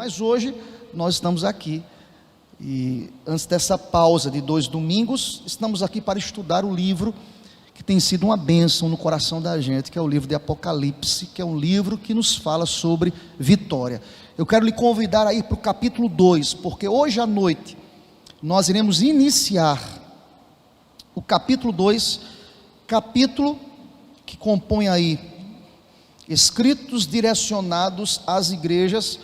Mas hoje nós estamos aqui, e antes dessa pausa de 2 domingos, estamos aqui para estudar o livro que tem sido uma bênção no coração da gente, que é o livro de Apocalipse, que é um livro que nos fala sobre vitória. Eu quero lhe convidar a ir para o capítulo 2, porque hoje à noite nós iremos iniciar o capítulo 2, capítulo que compõe aí escritos direcionados às igrejas,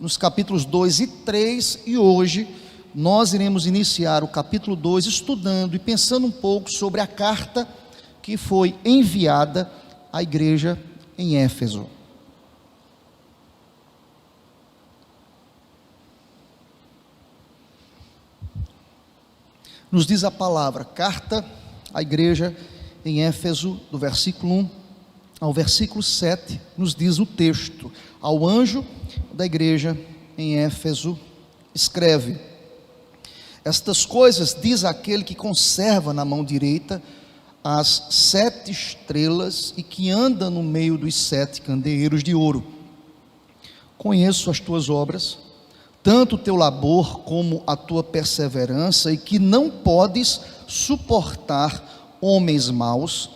nos capítulos 2 e 3, e hoje nós iremos iniciar o capítulo 2 estudando e pensando um pouco sobre a carta que foi enviada à igreja em Éfeso. Nos diz a palavra, carta à igreja em Éfeso, do versículo 1 ao versículo 7, nos diz o texto: ao anjo da igreja em Éfeso, escreve: estas coisas diz aquele que conserva na mão direita as 7 estrelas e que anda no meio dos 7 candeeiros de ouro. Conheço as tuas obras, tanto o teu labor como a tua perseverança, e que não podes suportar homens maus,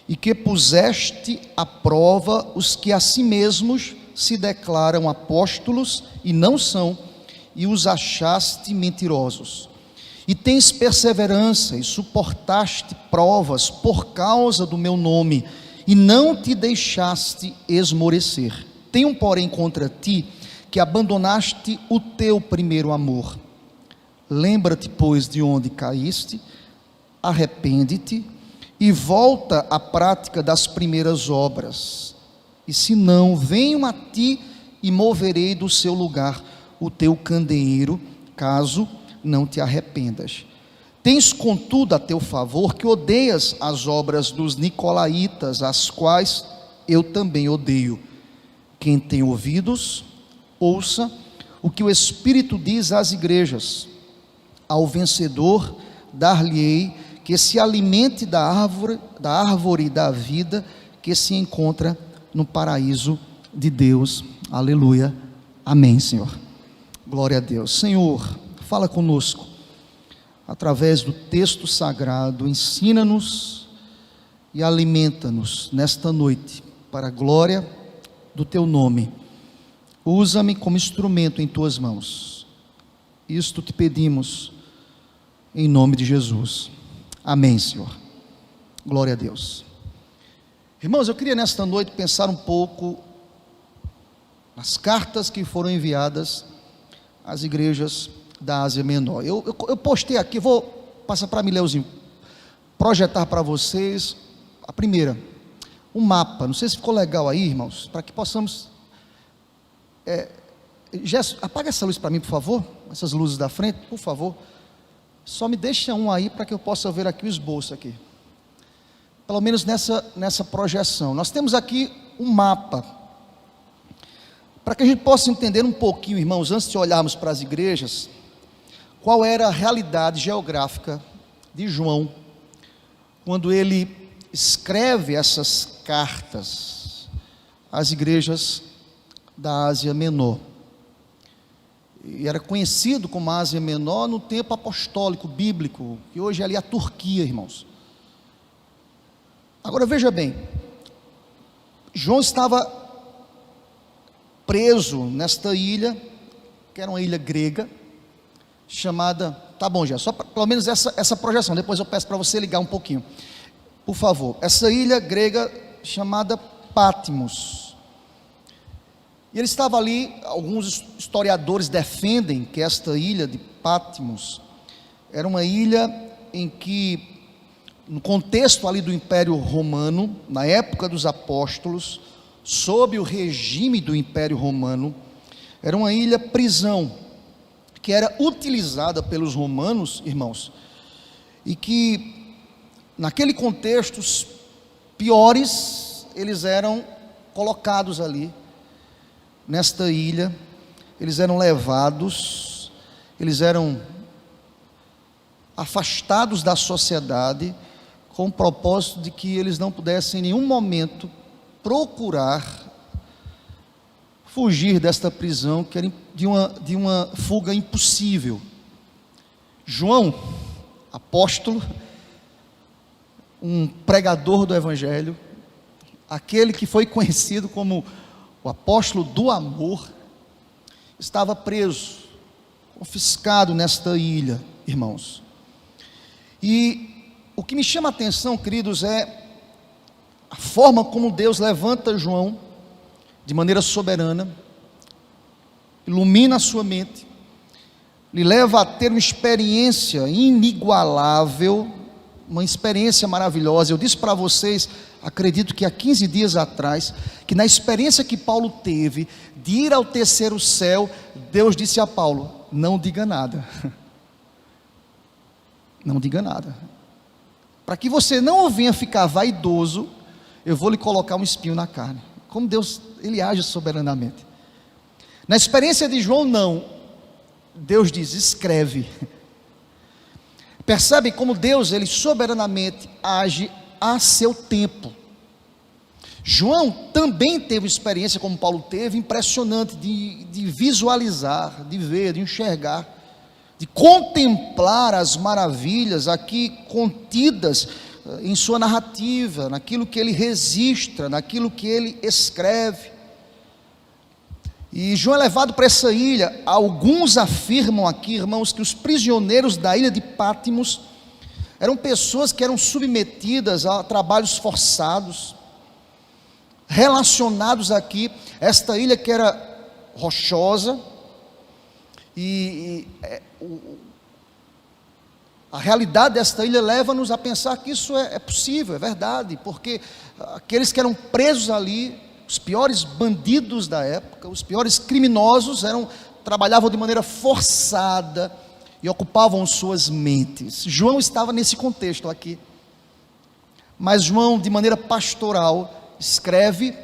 e que puseste à prova os que a si mesmos se declaram apóstolos e não são, e os achaste mentirosos. E tens perseverança e suportaste provas por causa do meu nome, e não te deixaste esmorecer. Tenho, porém, contra ti que abandonaste o teu primeiro amor. Lembra-te, pois, de onde caíste, arrepende-te e volta à prática das primeiras obras. E se não, venho a ti e moverei do seu lugar o teu candeeiro, caso não te arrependas. Tens, contudo, a teu favor que odeias as obras dos nicolaítas, as quais eu também odeio. Quem tem ouvidos, ouça o que o Espírito diz às igrejas. Ao vencedor dar-lhe-ei que se alimente da árvore da vida que se encontra no paraíso de Deus. Aleluia, amém, Senhor. Glória a Deus. Senhor, fala conosco através do texto sagrado, ensina-nos e alimenta-nos nesta noite para a glória do teu nome. Usa-me como instrumento em tuas mãos. Isto te pedimos em nome de Jesus. Amém, Senhor. Glória a Deus. Irmãos, eu queria nesta noite pensar um pouco nas cartas que foram enviadas às igrejas da Ásia Menor. Eu postei aqui, vou passar para Mileuzinho, projetar para vocês a primeira, um mapa. Não sei se ficou legal aí, irmãos, para que possamos... Gerson, apaga essa luz para mim, por favor, essas luzes da frente, por favor. Só me deixa um aí para que eu possa ver aqui o esboço aqui. Pelo menos nessa projeção. Nós temos aqui um mapa, para que a gente possa entender um pouquinho, irmãos, antes de olharmos para as igrejas, qual era a realidade geográfica de João, quando ele escreve essas cartas às igrejas da Ásia Menor. E era conhecido como Ásia Menor no tempo apostólico, bíblico, que hoje é ali a Turquia, irmãos. Agora veja bem, João estava preso nesta ilha, que era uma ilha grega, chamada, tá bom já, só pelo menos essa projeção, depois eu peço para você ligar um pouquinho, por favor. Essa ilha grega chamada Patmos. E ele estava ali, alguns historiadores defendem que esta ilha de Patmos era uma ilha em que, no contexto ali do Império Romano, na época dos apóstolos, sob o regime do Império Romano, era uma ilha prisão, que era utilizada pelos romanos, irmãos, e que, naquele contexto, os piores, eles eram colocados ali, nesta ilha, eles eram levados, eles eram afastados da sociedade, com o propósito de que eles não pudessem em nenhum momento procurar fugir desta prisão, que era de uma fuga impossível. João, apóstolo, um pregador do Evangelho, aquele que foi conhecido como o apóstolo do amor, estava preso, confiscado nesta ilha, irmãos. E o que me chama a atenção, queridos, é a forma como Deus levanta João de maneira soberana, ilumina a sua mente, lhe leva a ter uma experiência inigualável, uma experiência maravilhosa. Eu disse para vocês, acredito que há 15 dias atrás, que na experiência que Paulo teve de ir ao terceiro céu, Deus disse a Paulo: não diga nada, não diga nada, para que você não venha ficar vaidoso, eu vou lhe colocar um espinho na carne. Como Deus, Ele age soberanamente. Na experiência de João, não. Deus diz: escreve. Percebe como Deus, Ele soberanamente age a seu tempo. João também teve experiência, como Paulo teve, impressionante, de visualizar, de ver, de enxergar, de contemplar as maravilhas aqui contidas em sua narrativa, naquilo que ele registra, naquilo que ele escreve. E João é levado para essa ilha. Alguns afirmam aqui, irmãos, que os prisioneiros da ilha de Pátimos eram pessoas que eram submetidas a trabalhos forçados, relacionados aqui, esta ilha que era rochosa, a realidade desta ilha leva-nos a pensar que isso é possível, é verdade, porque aqueles que eram presos ali, os piores bandidos da época, os piores criminosos, trabalhavam de maneira forçada e ocupavam suas mentes. João estava nesse contexto aqui, mas João, de maneira pastoral, escreve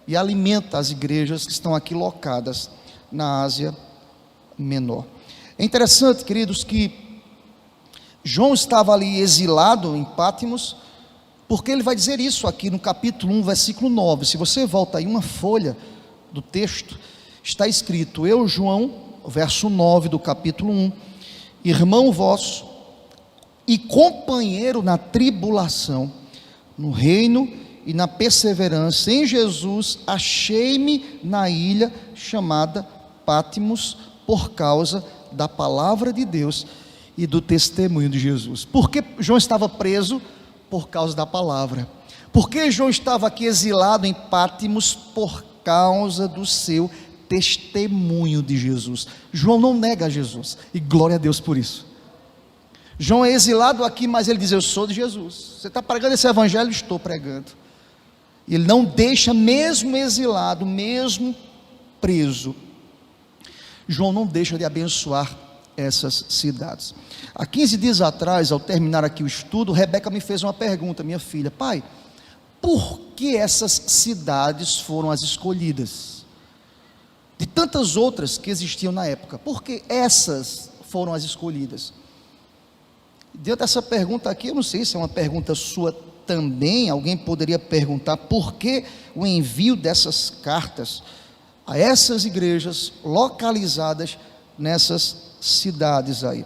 e alimenta as igrejas que estão aqui locadas na Ásia Menor. É interessante, queridos, que João estava ali exilado em Pátimos, porque ele vai dizer isso aqui no capítulo 1, versículo 9. Se você volta aí uma folha do texto, está escrito: eu, João, verso 9 do capítulo 1, irmão vosso e companheiro na tribulação, no reino e na perseverança em Jesus, achei-me na ilha chamada Pátimos, por causa da palavra de Deus e do testemunho de Jesus. Por que João estava preso? Por causa da palavra. Por que João estava aqui exilado em Pátimos? Por causa do seu testemunho de Jesus. João não nega Jesus, e glória a Deus por isso. João é exilado aqui, mas ele diz: eu sou de Jesus. Você está pregando esse evangelho? Estou pregando. E ele não deixa, mesmo exilado, mesmo preso, João não deixa de abençoar essas cidades. Há 15 dias atrás, ao terminar aqui o estudo, Rebeca me fez uma pergunta: minha filha, pai, por que essas cidades foram as escolhidas? De tantas outras que existiam na época, por que essas foram as escolhidas? Diante dessa pergunta aqui, eu não sei se é uma pergunta sua também. Alguém poderia perguntar por que o envio dessas cartas a essas igrejas localizadas nessas cidades aí.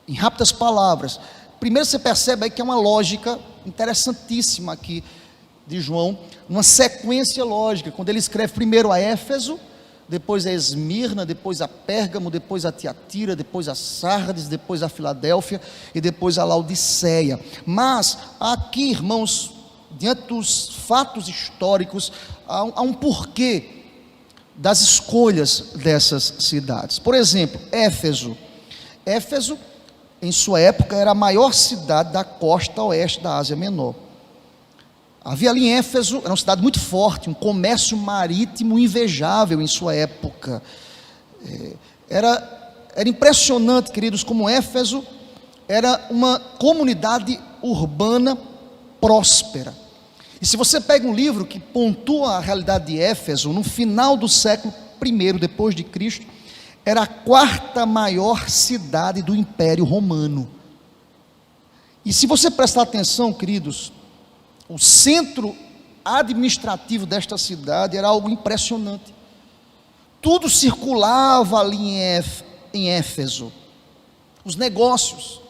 Em rápidas palavras, primeiro você percebe aí que é uma lógica interessantíssima aqui de João, uma sequência lógica, quando ele escreve primeiro a Éfeso, depois a Esmirna, depois a Pérgamo, depois a Tiatira, depois a Sardes, depois a Filadélfia e depois a Laodiceia. Mas aqui, irmãos, diante dos fatos históricos, há um porquê das escolhas dessas cidades. Por exemplo, Éfeso, em sua época, era a maior cidade da costa oeste da Ásia Menor. Havia ali em Éfeso, era uma cidade muito forte, um comércio marítimo invejável em sua época. Era impressionante, queridos, como Éfeso era uma comunidade urbana próspera. E se você pega um livro que pontua a realidade de Éfeso, no final do século I depois de Cristo, era a quarta maior cidade do Império Romano. E se você prestar atenção, queridos, o centro administrativo desta cidade era algo impressionante. tudo circulava ali em Éfeso, os negócios,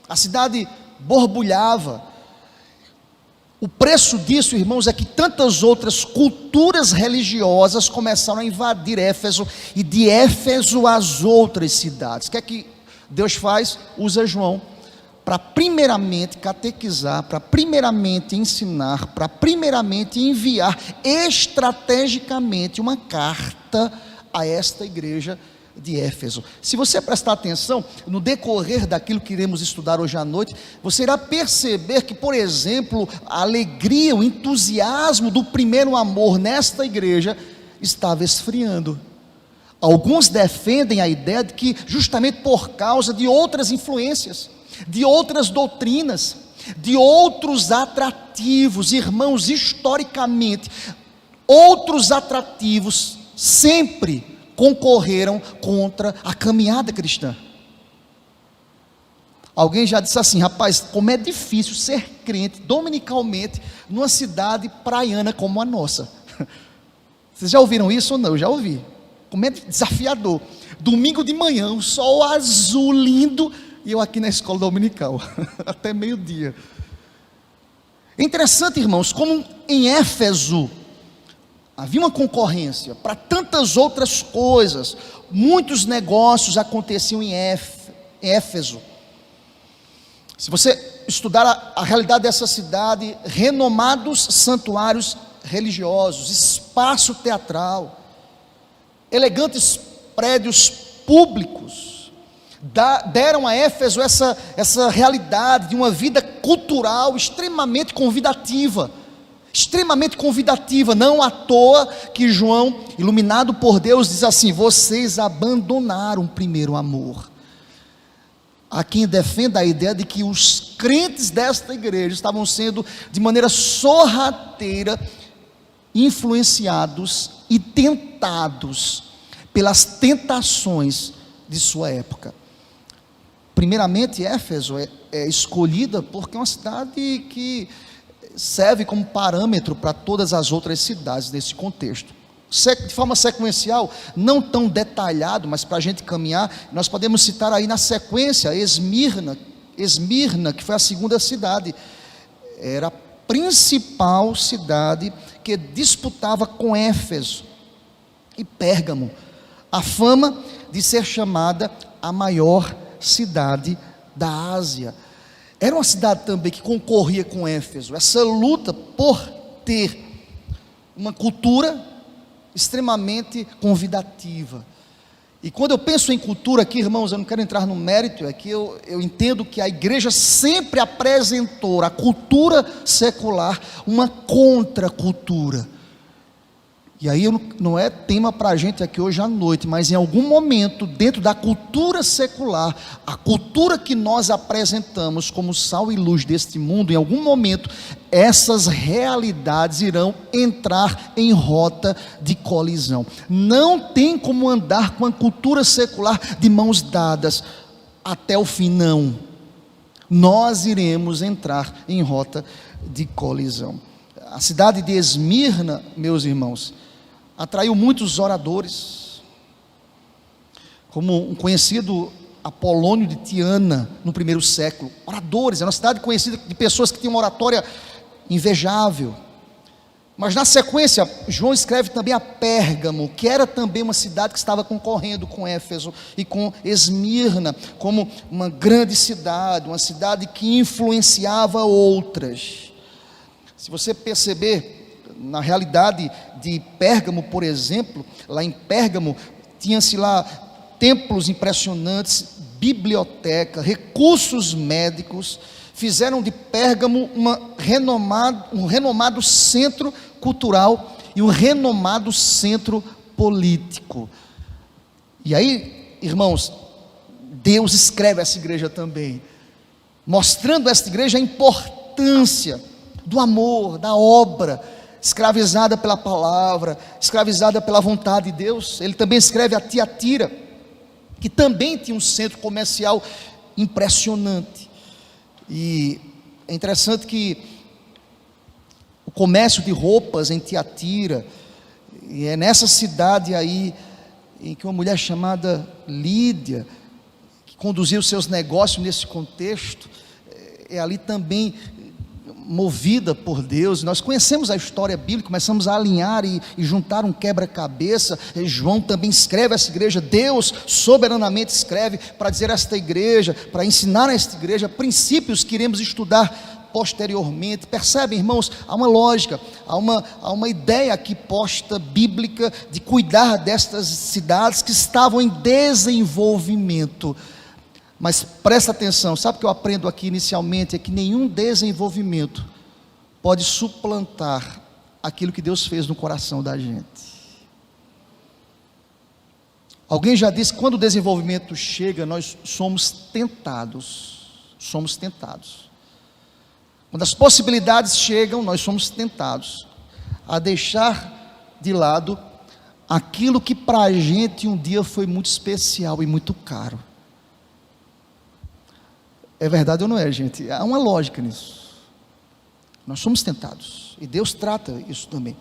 a cidade borbulhava. O preço disso, irmãos, é que tantas outras culturas religiosas começaram a invadir Éfeso, e de Éfeso as outras cidades. O que é que Deus faz? Usa João para primeiramente catequizar, para primeiramente ensinar, para primeiramente enviar estrategicamente uma carta a esta igreja de Éfeso. Se você prestar atenção no decorrer daquilo que iremos estudar hoje à noite, você irá perceber que, por exemplo, a alegria, o entusiasmo do primeiro amor nesta igreja estava esfriando. Alguns defendem a ideia de que justamente por causa de outras influências, de outras doutrinas, de outros atrativos, irmãos, historicamente, outros atrativos sempre concorreram contra a caminhada cristã. Alguém já disse assim: rapaz, como é difícil ser crente dominicalmente numa cidade praiana como a nossa. Vocês já ouviram isso ou não? Eu já ouvi. Como é desafiador. Domingo de manhã, o sol azul lindo, e eu aqui na escola dominical, até meio-dia. É interessante, irmãos, como em Éfeso havia uma concorrência para tantas outras coisas. Muitos negócios aconteciam em Éfeso. Se você estudar a realidade dessa cidade, renomados santuários religiosos, espaço teatral, elegantes prédios públicos, deram a Éfeso essa realidade de uma vida cultural extremamente convidativa. Não à toa que João, iluminado por Deus, diz assim: vocês abandonaram o primeiro amor. Há quem defenda a ideia de que os crentes desta igreja estavam sendo, de maneira sorrateira, influenciados e tentados pelas tentações de sua época. Primeiramente, Éfeso é escolhida porque é uma cidade que serve como parâmetro para todas as outras cidades nesse contexto. De forma sequencial, não tão detalhado, mas para a gente caminhar, nós podemos citar aí na sequência Esmirna, que foi a segunda cidade, era a principal cidade que disputava com Éfeso e Pérgamo a fama de ser chamada a maior cidade da Ásia. Era uma cidade também que concorria com Éfeso, essa luta por ter uma cultura extremamente convidativa. E quando eu penso em cultura aqui, irmãos, eu não quero entrar no mérito, é que eu entendo que a igreja sempre apresentou a cultura secular uma contracultura. E aí não é tema para a gente aqui hoje à noite, mas em algum momento, dentro da cultura secular, a cultura que nós apresentamos como sal e luz deste mundo, em algum momento, essas realidades irão entrar em rota de colisão. Não tem como andar com a cultura secular de mãos dadas até o fim, não. Nós iremos entrar em rota de colisão. A cidade de Esmirna, meus irmãos, atraiu muitos oradores, como um conhecido Apolônio de Tiana, no primeiro século. Oradores, era uma cidade conhecida de pessoas que tinham uma oratória invejável. Mas na sequência, João escreve também a Pérgamo, que era também uma cidade que estava concorrendo com Éfeso e com Esmirna, como uma grande cidade, uma cidade que influenciava outras. Se você perceber, na realidade de Pérgamo, por exemplo, lá em Pérgamo, tinha-se lá templos impressionantes, biblioteca, recursos médicos, fizeram de Pérgamo um renomado centro cultural e um renomado centro político. E aí, irmãos, Deus escreve essa igreja também, mostrando a esta igreja a importância do amor, da obra, escravizada pela palavra, escravizada pela vontade de Deus. Ele também escreve a Tiatira, que também tinha um centro comercial impressionante. E é interessante que o comércio de roupas em Tiatira, e é nessa cidade aí em que uma mulher chamada Lídia, que conduzia os seus negócios nesse contexto, é ali também movida por Deus. Nós conhecemos a história bíblica, começamos a alinhar e juntar um quebra-cabeça. João também escreve essa igreja, Deus soberanamente escreve para dizer a esta igreja, para ensinar a esta igreja princípios que iremos estudar posteriormente. Percebem, irmãos? Há uma lógica, há uma ideia aqui posta bíblica de cuidar destas cidades que estavam em desenvolvimento. Mas presta atenção, sabe o que eu aprendo aqui inicialmente? É que nenhum desenvolvimento pode suplantar aquilo que Deus fez no coração da gente. Alguém já disse que quando o desenvolvimento chega, nós somos tentados. Somos tentados. Quando as possibilidades chegam, nós somos tentados a deixar de lado aquilo que para a gente um dia foi muito especial e muito caro. É verdade ou não é, gente? Há uma lógica nisso. Nós somos tentados, e Deus trata isso também.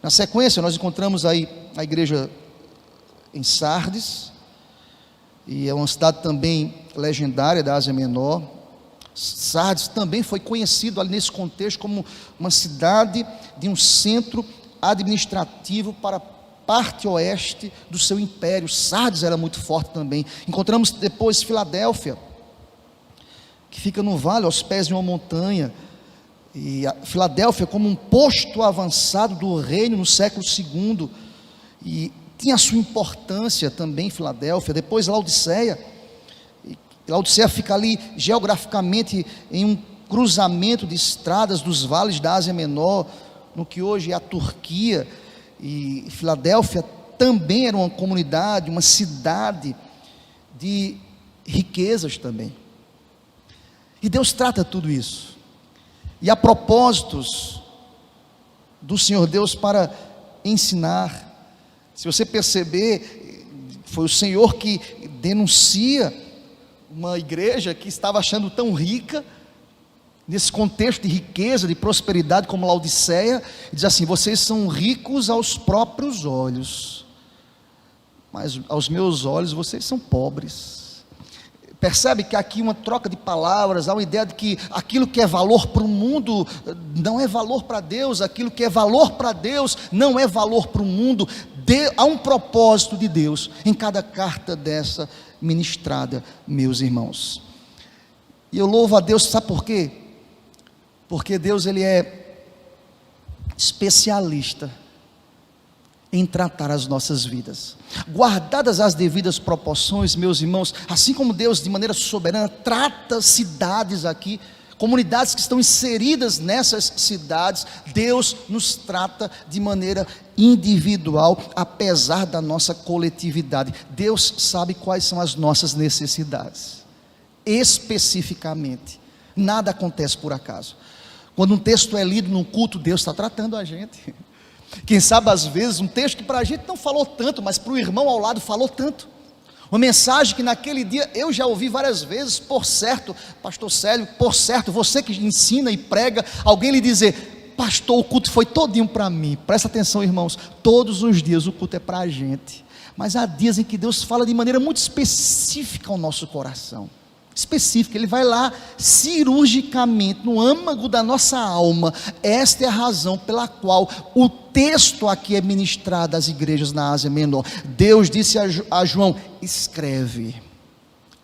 Na sequência, nós encontramos aí a igreja em Sardes, e é uma cidade também legendária da Ásia Menor. Sardes também foi conhecido ali nesse contexto como uma cidade de um centro administrativo para a parte oeste do seu império. Sardes era muito forte também. Encontramos depois Filadélfia, que fica no vale, aos pés de uma montanha, e a Filadélfia como um posto avançado do reino no século II, e tinha a sua importância também Filadélfia. Depois Laodiceia fica ali geograficamente em um cruzamento de estradas dos vales da Ásia Menor, no que hoje é a Turquia, e Filadélfia também era uma comunidade, uma cidade de riquezas também. E Deus trata tudo isso, e há propósitos do Senhor Deus para ensinar. Se você perceber, foi o Senhor que denuncia uma igreja que estava achando tão rica, nesse contexto de riqueza, de prosperidade como Laodiceia, e diz assim: vocês são ricos aos próprios olhos, mas aos meus olhos vocês são pobres. Percebe que aqui uma troca de palavras, há uma ideia de que aquilo que é valor para o mundo não é valor para Deus, aquilo que é valor para Deus não é valor para o mundo. Há um propósito de Deus em cada carta dessa ministrada, meus irmãos. E eu louvo a Deus, sabe por quê? Porque Deus, Ele é especialista em tratar as nossas vidas, guardadas as devidas proporções, meus irmãos. Assim como Deus de maneira soberana trata cidades aqui, comunidades que estão inseridas nessas cidades, Deus nos trata de maneira individual, apesar da nossa coletividade. Deus sabe quais são as nossas necessidades, especificamente. Nada acontece por acaso. Quando um texto é lido num culto, Deus está tratando a gente. Quem sabe às vezes um texto que para a gente não falou tanto, mas para o irmão ao lado falou tanto. Uma mensagem que naquele dia eu já ouvi várias vezes. Por certo, pastor Célio, por certo, você que ensina e prega, alguém lhe dizer: pastor, o culto foi todinho para mim. Presta atenção, irmãos, todos os dias o culto é para a gente, mas há dias em que Deus fala de maneira muito específica ao nosso coração. Específica, Ele vai lá cirurgicamente no âmago da nossa alma. Esta é a razão pela qual o texto aqui é ministrado às igrejas na Ásia Menor. Deus disse a João: escreve,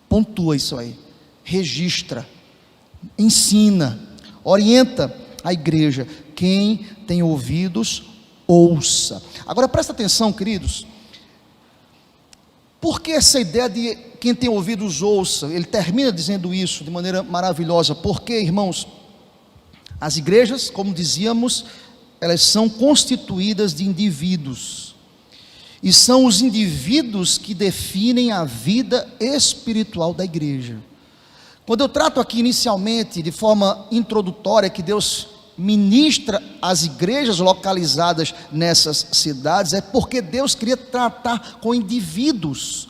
pontua isso aí, registra, ensina, orienta a igreja. Quem tem ouvidos, ouça. Agora presta atenção, queridos. Por que essa ideia de quem tem ouvidos ouça? Ele termina dizendo isso de maneira maravilhosa. Porque, irmãos, as igrejas, como dizíamos, elas são constituídas de indivíduos, e são os indivíduos que definem a vida espiritual da igreja. Quando eu trato aqui inicialmente, de forma introdutória, que Deus ministra as igrejas localizadas nessas cidades, é porque Deus queria tratar com indivíduos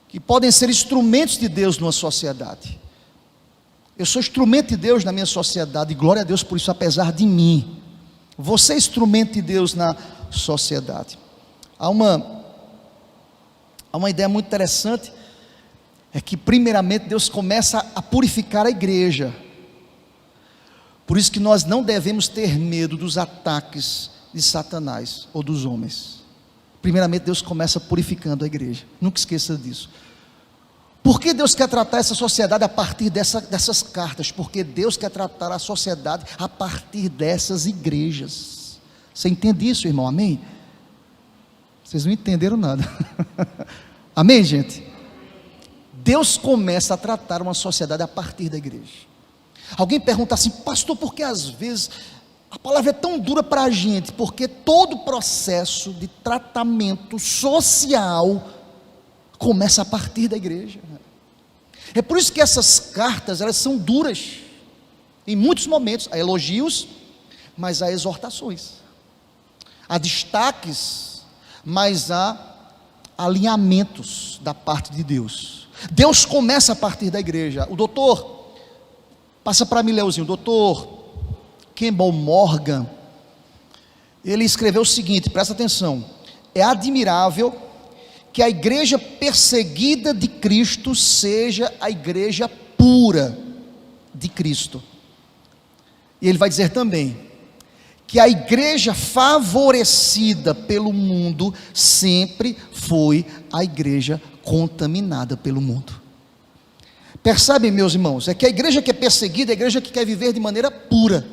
que podem ser instrumentos de Deus numa sociedade. Eu sou instrumento de Deus na minha sociedade, e glória a Deus por isso, apesar de mim. Você é instrumento de Deus na sociedade. Há uma há uma ideia muito interessante, é que primeiramente Deus começa a purificar a igreja. Por isso que nós não devemos ter medo dos ataques de Satanás ou dos homens. Primeiramente Deus começa purificando a igreja, nunca esqueça disso. Por que Deus quer tratar essa sociedade a partir dessas cartas? Porque Deus quer tratar a sociedade a partir dessas igrejas. Você entende isso, irmão? Amém? Vocês não entenderam nada. Amém, gente? Deus começa a tratar uma sociedade a partir da igreja. Alguém pergunta assim: pastor, por que às vezes a palavra é tão dura para a gente? Porque todo o processo de tratamento social começa a partir da igreja. É por isso que essas cartas, elas são duras. Em muitos momentos, há elogios, mas há exortações. Há destaques, mas há alinhamentos da parte de Deus. Deus começa a partir da igreja. O doutor, passa para mim, Leozinho, o doutor Campbell Morgan, ele escreveu o seguinte, presta atenção: é admirável que a igreja perseguida de Cristo seja a igreja pura de Cristo. E ele vai dizer também que a igreja favorecida pelo mundo sempre foi a igreja contaminada pelo mundo. Percebem, meus irmãos? É que a igreja que é perseguida é a igreja que quer viver de maneira pura.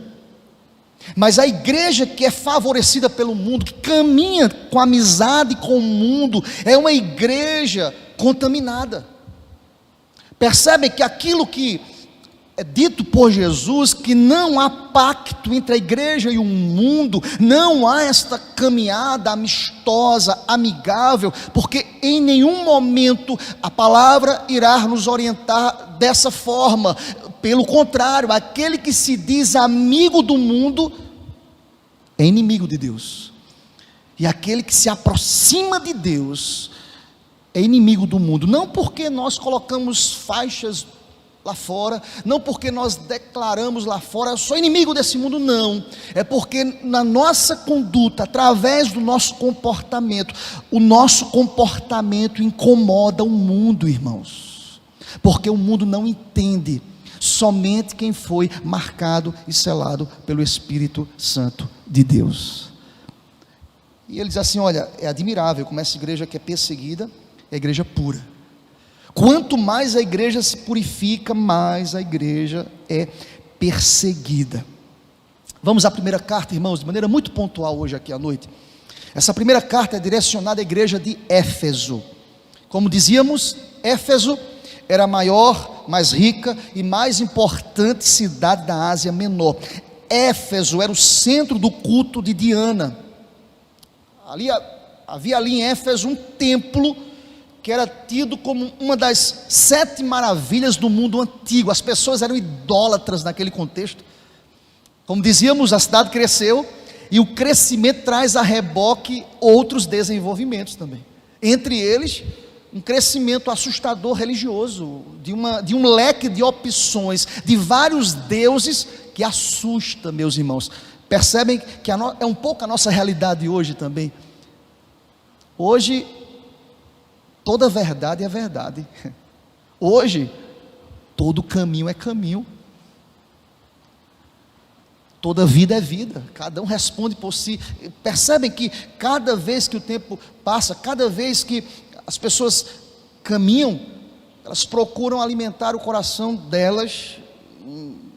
Mas a igreja que é favorecida pelo mundo, que caminha com amizade com o mundo, é uma igreja contaminada. Percebem que aquilo que é dito por Jesus, que não há pacto entre a igreja e o mundo, não há esta caminhada amistosa, amigável, porque em nenhum momento a palavra irá nos orientar dessa forma. Pelo contrário, aquele que se diz amigo do mundo é inimigo de Deus, e aquele que se aproxima de Deus é inimigo do mundo. Não porque nós colocamos faixas lá fora, não porque nós declaramos lá fora: eu sou inimigo desse mundo, não. É porque na nossa conduta, através do nosso comportamento, o nosso comportamento incomoda o mundo, irmãos, porque o mundo não entende somente quem foi marcado e selado pelo Espírito Santo de Deus. E ele diz assim: olha, é admirável como essa igreja que é perseguida é a igreja pura. Quanto mais a igreja se purifica, mais a igreja é perseguida. Vamos à primeira carta, irmãos, de maneira muito pontual hoje aqui à noite. Essa primeira carta é direcionada à igreja de Éfeso. Como dizíamos, Éfeso era a maior, mais rica e mais importante cidade da Ásia Menor. Éfeso era o centro do culto de Diana. Havia ali em Éfeso um templo que era tido como uma das 7 maravilhas do mundo antigo. As pessoas eram idólatras naquele contexto. Como dizíamos, a cidade cresceu, e o crescimento traz a reboque outros desenvolvimentos também. Entre eles, um crescimento assustador religioso, de um leque de opções, de vários deuses, que assusta, meus irmãos. Percebem que é um pouco a nossa realidade hoje também. Hoje, toda verdade é verdade. Hoje, todo caminho é caminho. Toda vida é vida. Cada um responde por si. Percebem que cada vez que o tempo passa, cada vez que as pessoas caminham, elas procuram alimentar o coração delas,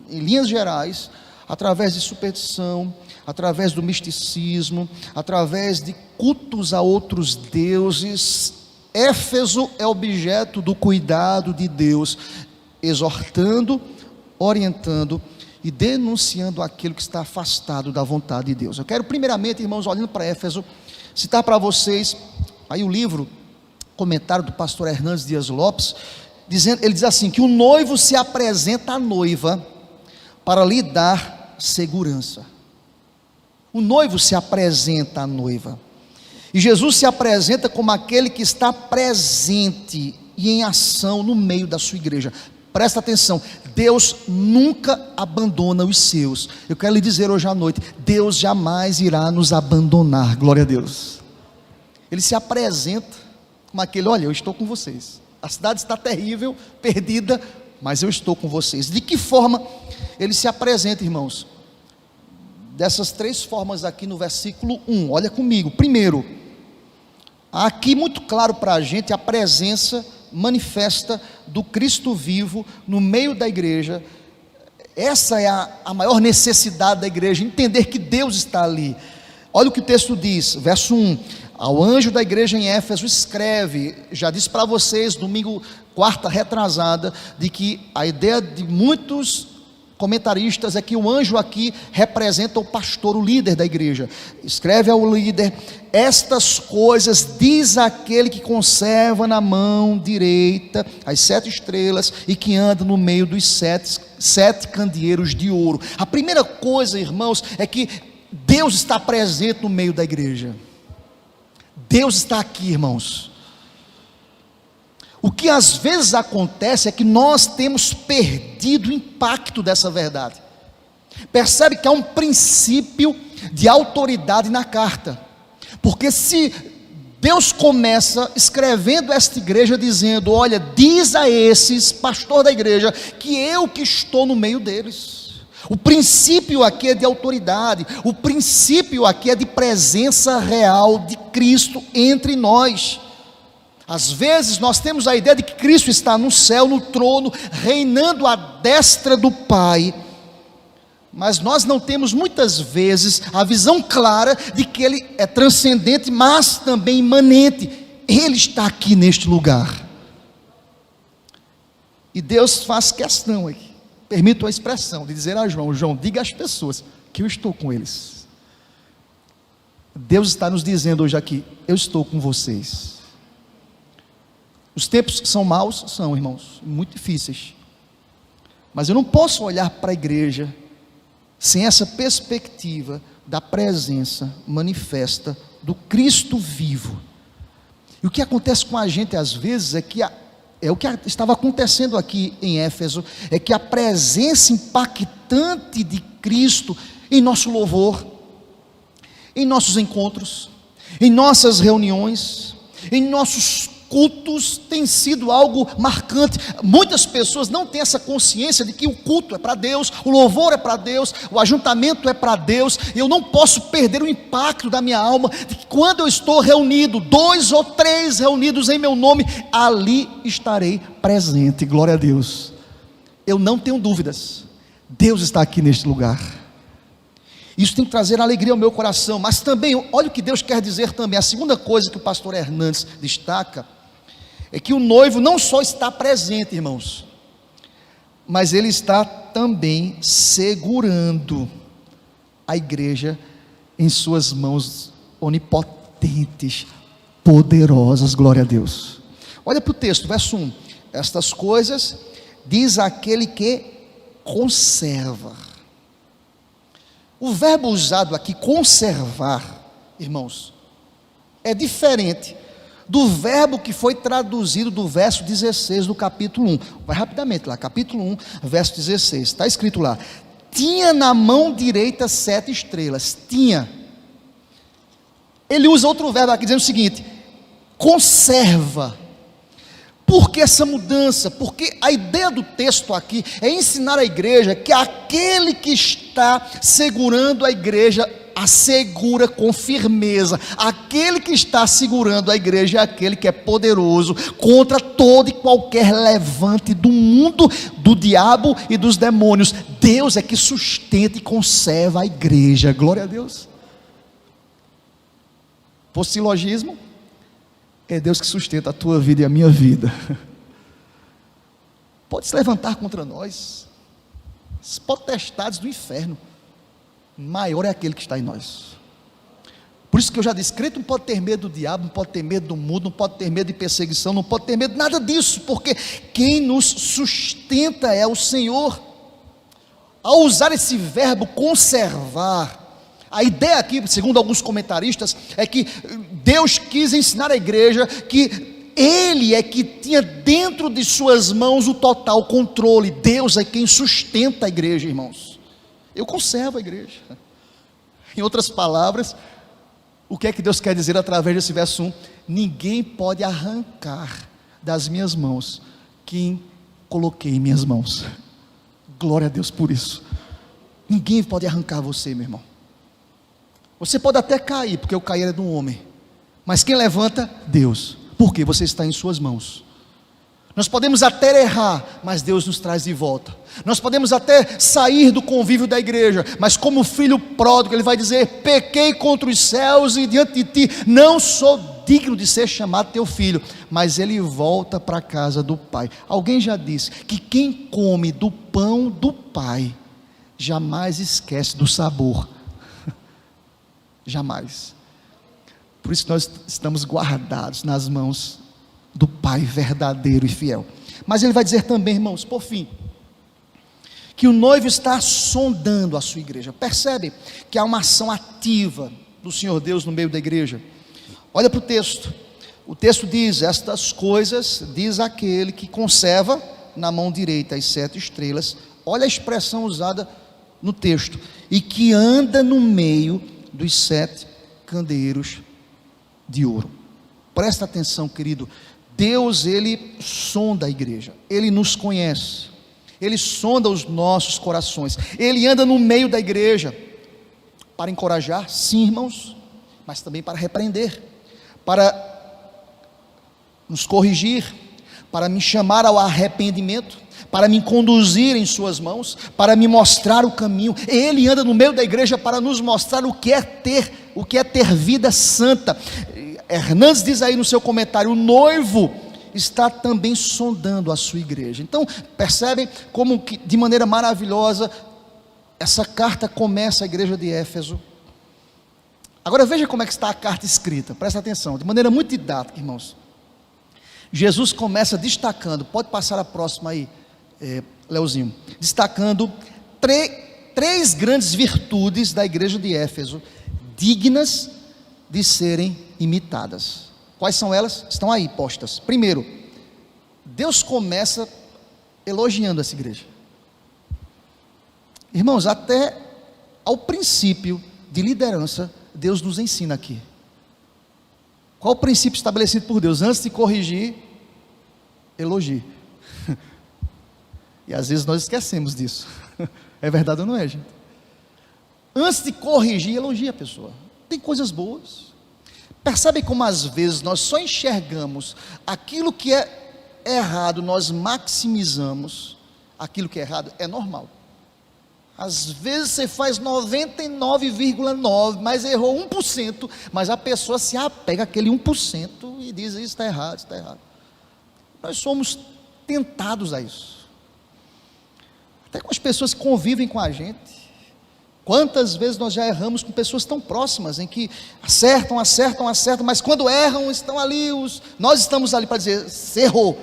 em linhas gerais, através de superstição, através do misticismo, através de cultos a outros deuses. Éfeso é objeto do cuidado de Deus, exortando, orientando e denunciando aquilo que está afastado da vontade de Deus. Eu quero primeiramente, irmãos, olhando para Éfeso, citar para vocês aí o livro, comentário do pastor Hernandes Dias Lopes, ele diz assim, que o noivo se apresenta à noiva para lhe dar segurança. O noivo se apresenta à noiva. E Jesus se apresenta como aquele que está presente e em ação no meio da sua igreja. Presta atenção, Deus nunca abandona os seus. Eu quero lhe dizer hoje à noite, Deus jamais irá nos abandonar, glória a Deus. Ele se apresenta como aquele: olha, eu estou com vocês, a cidade está terrível, perdida, mas eu estou com vocês. De que forma ele se apresenta, irmãos? Dessas três formas aqui no versículo 1, olha comigo. Primeiro, aqui muito claro para a gente a presença manifesta do Cristo vivo no meio da igreja. Essa é a maior necessidade da igreja, entender que Deus está ali. Olha o que o texto diz, verso 1: ao anjo da igreja em Éfeso escreve. Já disse para vocês, domingo, quarta retrasada, de que a ideia de muitos comentaristas é que o anjo aqui representa o pastor, o líder da igreja. Escreve ao líder: estas coisas diz aquele que conserva na mão direita as 7 estrelas e que anda no meio dos sete candeeiros de ouro. A primeira coisa, irmãos, é que Deus está presente no meio da igreja. Deus está aqui, irmãos. O que às vezes acontece é que nós temos perdido o impacto dessa verdade. Percebe que há um princípio de autoridade na carta, porque se Deus começa escrevendo esta igreja dizendo: olha, diz a esses, pastor da igreja, que eu que estou no meio deles. O princípio aqui é de autoridade, o princípio aqui é de presença real de Cristo entre nós. Às vezes nós temos a ideia de que Cristo está no céu, no trono, reinando à destra do Pai, mas nós não temos muitas vezes a visão clara de que Ele é transcendente, mas também imanente. Ele está aqui neste lugar, e Deus faz questão aqui, permito a expressão, de dizer a João: João, diga às pessoas que eu estou com eles. Deus está nos dizendo hoje aqui: eu estou com vocês. Os tempos são maus, são, irmãos, muito difíceis, mas eu não posso olhar para a igreja sem essa perspectiva da presença manifesta do Cristo vivo. E o que acontece com a gente às vezes é que o que estava acontecendo aqui em Éfeso, é que a presença impactante de Cristo em nosso louvor, em nossos encontros, em nossas reuniões, em nossos cultos, tem sido algo marcante. Muitas pessoas não têm essa consciência de que o culto é para Deus, o louvor é para Deus, o ajuntamento é para Deus. Eu não posso perder o impacto da minha alma, de que quando eu estou reunido, 2 ou 3 reunidos em meu nome, ali estarei presente. Glória a Deus. Eu não tenho dúvidas, Deus está aqui neste lugar. Isso tem que trazer alegria ao meu coração. Mas também, olha o que Deus quer dizer também. A segunda coisa que o pastor Hernandes destaca é que o noivo não só está presente, irmãos, mas ele está também segurando a igreja em suas mãos onipotentes, poderosas. Glória a Deus. Olha para o texto, verso 1: estas coisas diz aquele que conserva. O verbo usado aqui, conservar, irmãos, é diferente do verbo que foi traduzido do verso 16 do capítulo 1. Vai rapidamente lá, capítulo 1, verso 16, está escrito lá: tinha na mão direita 7 estrelas, tinha. Ele usa outro verbo aqui dizendo o seguinte: conserva. Por que essa mudança? Porque a ideia do texto aqui é ensinar a igreja que aquele que está segurando a igreja a segura com firmeza. Aquele que está segurando a igreja é aquele que é poderoso contra todo e qualquer levante do mundo, do diabo e dos demônios. Deus é que sustenta e conserva a igreja. Glória a Deus. Por silogismo, é Deus que sustenta a tua vida e a minha vida. Pode se levantar contra nós, as potestades do inferno, maior é aquele que está em nós. Por isso que eu já disse, crente não pode ter medo do diabo, não pode ter medo do mundo, não pode ter medo de perseguição, não pode ter medo de nada disso, porque quem nos sustenta é o Senhor. Ao usar esse verbo conservar, a ideia aqui, segundo alguns comentaristas, é que Deus quis ensinar à igreja que Ele é que tinha dentro de suas mãos o total controle. Deus é quem sustenta a igreja, irmãos. Eu conservo a igreja. Em outras palavras, O que é que Deus quer dizer através desse verso 1? Ninguém pode arrancar das minhas mãos quem coloquei em minhas mãos. Glória a Deus por isso. Ninguém pode arrancar você, meu irmão. Você pode até cair, porque o cair é do homem, mas quem levanta? Deus. Porque você está em suas mãos. Nós podemos até errar, mas Deus nos traz de volta. Nós podemos até sair do convívio da igreja, mas como filho pródigo, ele vai dizer: pequei contra os céus e diante de ti, não sou digno de ser chamado teu filho. Mas ele volta para a casa do pai. Alguém já disse que quem come do pão do pai jamais esquece do sabor. Jamais. Por isso que nós estamos guardados nas mãos do Pai verdadeiro e fiel. Mas ele vai dizer também, irmãos, por fim, que o noivo está sondando a sua igreja. Percebe que há uma ação ativa do Senhor Deus no meio da igreja. Olha para o texto. O texto diz: estas coisas diz aquele que conserva na mão direita as 7 estrelas. Olha a expressão usada no texto: e que anda no meio dos 7 candeeiros de ouro. Presta atenção, querido. Deus, ele sonda a igreja, ele nos conhece, ele sonda os nossos corações, ele anda no meio da igreja, para encorajar, sim, irmãos, mas também para repreender, para nos corrigir, para me chamar ao arrependimento, para me conduzir em suas mãos, para me mostrar o caminho. Ele anda no meio da igreja para nos mostrar o que é ter vida santa. Hernandes diz aí no seu comentário: o noivo está também sondando a sua igreja. Então, percebem como que, de maneira maravilhosa, essa carta começa a igreja de Éfeso. Agora veja como é que está a carta escrita, presta atenção, de maneira muito didática, irmãos. Jesus começa destacando, pode passar a próxima aí, Leozinho, destacando três grandes virtudes da igreja de Éfeso, dignas de serem imitadas. Quais são elas? Estão aí postas. Primeiro, Deus começa elogiando essa igreja. Irmãos, até ao princípio de liderança, Deus nos ensina aqui. Qual o princípio estabelecido por Deus? Antes de corrigir, elogie. E às vezes nós esquecemos disso. É verdade ou não é, gente? Antes de corrigir, elogie a pessoa. Tem coisas boas. Percebem como às vezes nós só enxergamos aquilo que é errado, nós maximizamos aquilo que é errado. É normal. Às vezes você faz 99,9%, mas errou 1%, mas a pessoa se apega àquele 1% e diz: isso está errado, isso está errado. Nós somos tentados a isso. Até com as pessoas que convivem com a gente. Quantas vezes nós já erramos com pessoas tão próximas, em que acertam, mas quando erram, estão ali, nós estamos ali para dizer: você errou.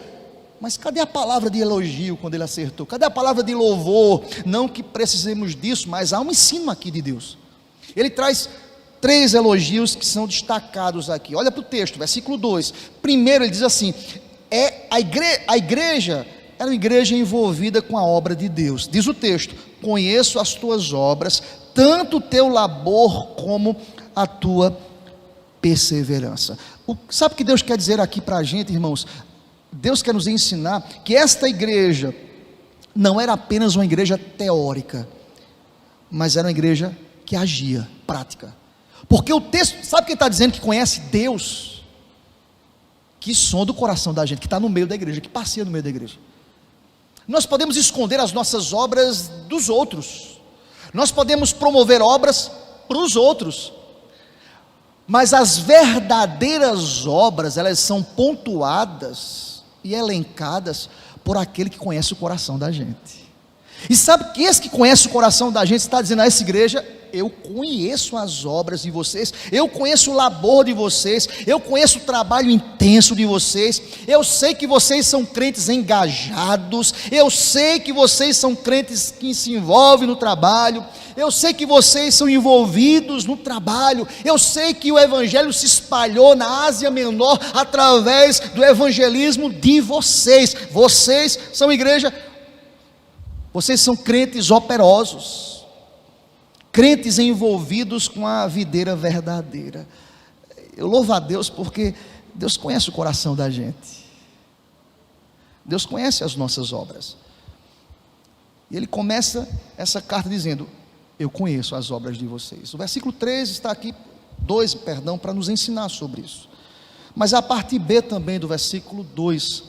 Mas cadê a palavra de elogio quando ele acertou? Cadê a palavra de louvor? Não que precisemos disso, mas há um ensino aqui de Deus. Ele traz 3 elogios que são destacados aqui. Olha para o texto, versículo 2. Primeiro ele diz assim: a igreja era uma igreja envolvida com a obra de Deus. Diz o texto: conheço as tuas obras, tanto o teu labor como a tua perseverança. Sabe o que Deus quer dizer aqui para a gente, irmãos? Deus quer nos ensinar que esta igreja não era apenas uma igreja teórica, mas era uma igreja que agia, prática. Porque o texto, sabe quem está dizendo que conhece Deus? Que sonda o coração da gente, que está no meio da igreja, que passeia no meio da igreja. Nós podemos esconder as nossas obras dos outros, nós podemos promover obras para os outros, mas as verdadeiras obras, elas são pontuadas e elencadas por aquele que conhece o coração da gente. E sabe que esse que conhece o coração da gente está dizendo a essa igreja: eu conheço as obras de vocês, eu conheço o labor de vocês, eu conheço o trabalho intenso de vocês, eu sei que vocês são crentes engajados, eu sei que vocês são crentes que se envolvem no trabalho, eu sei que vocês são envolvidos no trabalho, eu sei que o evangelho se espalhou na Ásia Menor através do evangelismo de vocês. Vocês são igreja, vocês são crentes operosos, crentes envolvidos com a videira verdadeira. eu louvo a Deus porque Deus conhece o coração da gente. Deus conhece as nossas obras. E ele começa essa carta dizendo: eu conheço as obras de vocês. O versículo 3 está aqui, 2, para nos ensinar sobre isso. Mas a parte B também do versículo 2,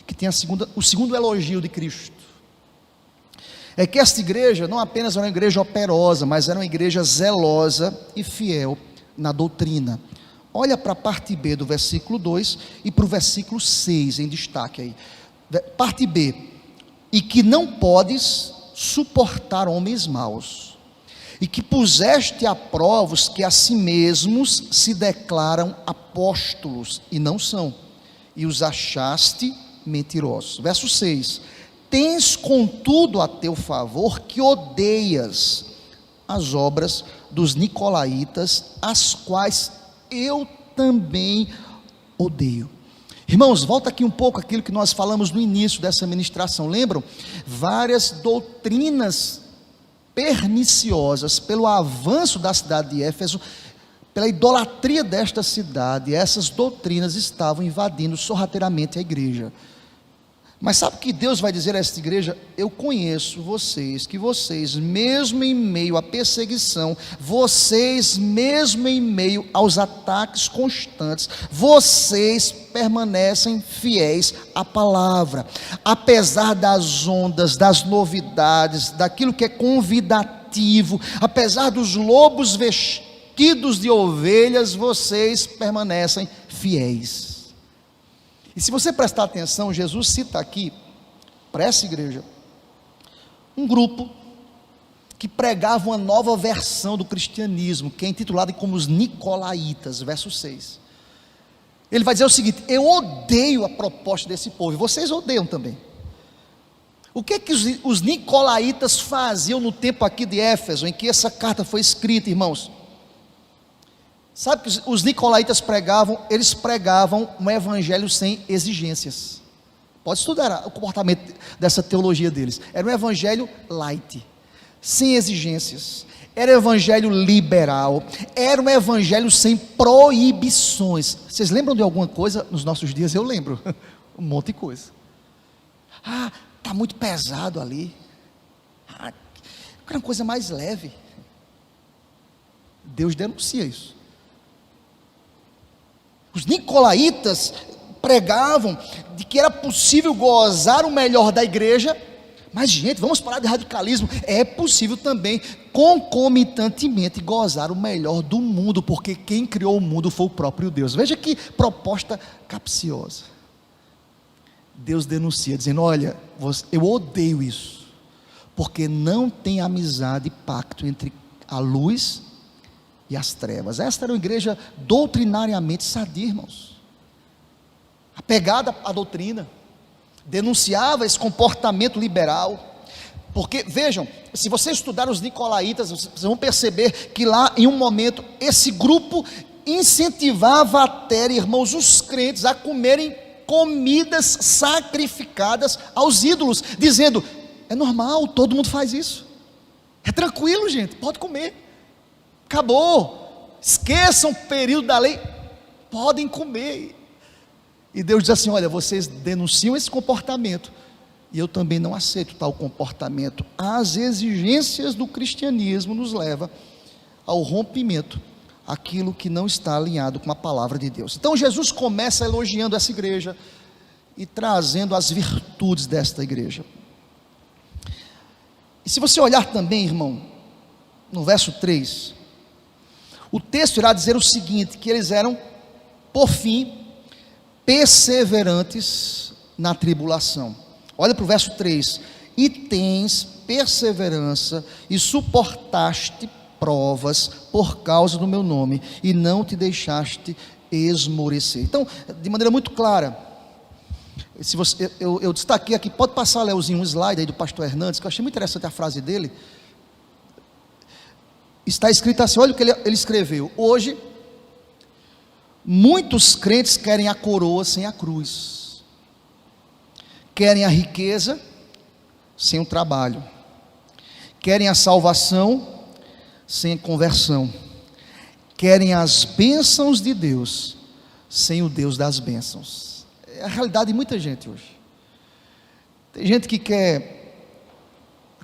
que tem o segundo elogio de Cristo, é que esta igreja não apenas era uma igreja operosa, mas era uma igreja zelosa e fiel na doutrina. Olha para a parte B do versículo 2 e para o versículo 6 em destaque aí. Parte B: e que não podes suportar homens maus, e que puseste a prova os que a si mesmos se declaram apóstolos e não são, e os achaste mentirosos. Verso 6: tens contudo a teu favor que odeias as obras dos nicolaítas, as quais eu também odeio. Irmãos, volta aqui um pouco aquilo que nós falamos no início dessa ministração, lembram? Várias doutrinas perniciosas, pelo avanço da cidade de Éfeso, pela idolatria desta cidade, essas doutrinas estavam invadindo sorrateiramente a igreja. Mas sabe o que Deus vai dizer a esta igreja? Eu conheço vocês, que vocês, mesmo em meio à perseguição, vocês, mesmo em meio aos ataques constantes, vocês permanecem fiéis à palavra, apesar das ondas, das novidades, daquilo que é convidativo, apesar dos lobos vestidos de ovelhas, vocês permanecem fiéis. E se você prestar atenção, Jesus cita aqui, para essa igreja, um grupo que pregava uma nova versão do cristianismo, que é intitulado como os Nicolaítas, verso 6. Ele vai dizer o seguinte: eu odeio a proposta desse povo, e vocês odeiam também. O que os Nicolaítas faziam no tempo aqui de Éfeso, em que essa carta foi escrita, irmãos? Sabe que os nicolaítas pregavam? Eles pregavam um evangelho sem exigências. Pode estudar o comportamento dessa teologia deles. Era um evangelho light, sem exigências. Era um evangelho liberal. Era um evangelho sem proibições. Vocês lembram de alguma coisa nos nossos dias? Eu lembro, um monte de coisa. Está muito pesado ali. Eu quero uma coisa mais leve. Deus denuncia isso. Os nicolaítas pregavam de que era possível gozar o melhor da igreja, mas gente, vamos parar de radicalismo, é possível também concomitantemente gozar o melhor do mundo, porque quem criou o mundo foi o próprio Deus. Veja que proposta capciosa. Deus denuncia, dizendo: olha, eu odeio isso, porque não tem amizade e pacto entre a luz e as trevas. Esta era uma igreja doutrinariamente sadia, irmãos, apegada à doutrina, denunciava esse comportamento liberal, porque vejam, se você estudar os nicolaítas, vocês vão perceber que lá em um momento, esse grupo incentivava até, irmãos, os crentes a comerem comidas sacrificadas aos ídolos, dizendo: é normal, todo mundo faz isso, é tranquilo gente, pode comer, acabou, esqueçam o período da lei, podem comer. E Deus diz assim: olha, vocês denunciam esse comportamento, e eu também não aceito tal comportamento. As exigências do cristianismo nos levam ao rompimento, aquilo que não está alinhado com a palavra de Deus. Então Jesus começa elogiando essa igreja e trazendo as virtudes desta igreja. E se você olhar também, irmão, no verso 3, o texto irá dizer o seguinte: que eles eram, por fim, perseverantes na tribulação. Olha para o verso 3: e tens perseverança e suportaste provas por causa do meu nome, e não te deixaste esmorecer. Então, de maneira muito clara, se você, eu destaquei aqui, pode passar, Leozinho, um slide aí do pastor Hernandes, que eu achei muito interessante a frase dele. Está escrito assim, olha o que ele escreveu: hoje, muitos crentes querem a coroa sem a cruz, querem a riqueza sem o trabalho, querem a salvação sem a conversão, querem as bênçãos de Deus, sem o Deus das bênçãos. É a realidade de muita gente hoje. Tem gente que quer